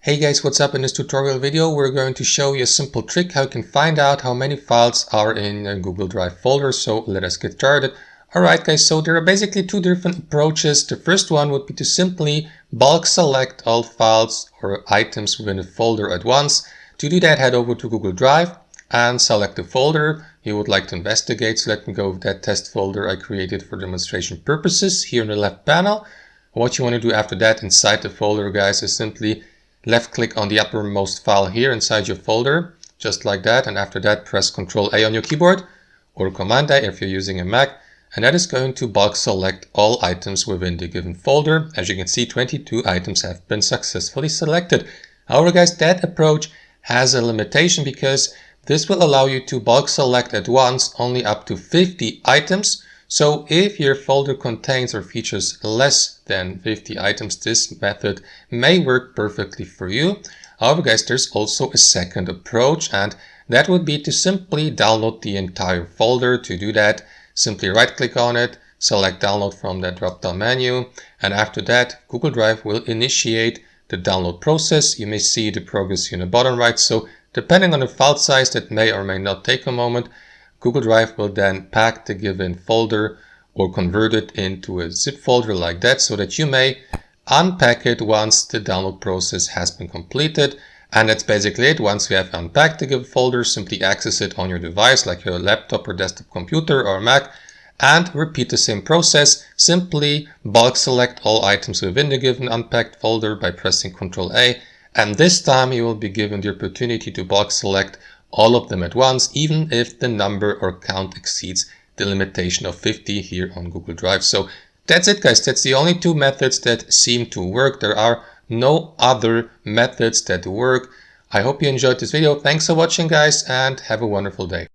Hey guys, what's up? In this tutorial video we're going to show you a simple trick how you can find out how many files are in a Google Drive folder. So let us get started. Alright guys, so there are basically two different approaches. The first one would be to simply bulk select all files or items within a folder at once. To do that, head over to Google Drive and select the folder you would like to investigate. So let me go with that test folder I created for demonstration purposes here in the left panel. What you want to do after that inside the folder, guys, is simply left click on the uppermost file here inside your folder, just like that, and after that press Ctrl A on your keyboard or Command A if you're using a Mac, and that is going to bulk select all items within the given folder. As you can see, 22 items have been successfully selected. However guys, that approach has a limitation because this will allow you to bulk select at once only up to 50 items. So if your folder contains or features less than 50 items, this method may work perfectly for you. However guys, there's also a second approach, and that would be to simply download the entire folder. To do that, simply right click on it, select download from that drop down menu, and after that Google Drive will initiate the download process. You may see the progress here in the bottom right. So depending on the file size, that may or may not take a moment. Google Drive will then pack the given folder or convert it into a zip folder like that, so that you may unpack it once the download process has been completed. And that's basically it. Once you have unpacked the given folder, simply access it on your device like your laptop or desktop computer or Mac, and repeat the same process. Simply bulk select all items within the given unpacked folder by pressing Ctrl A, and this time you will be given the opportunity to bulk select all of them at once, even if the number or count exceeds the limitation of 50 here on Google Drive. So that's it guys, that's the only two methods that seem to work. There are no other methods that work. I hope you enjoyed this video. Thanks for watching guys, and have a wonderful day.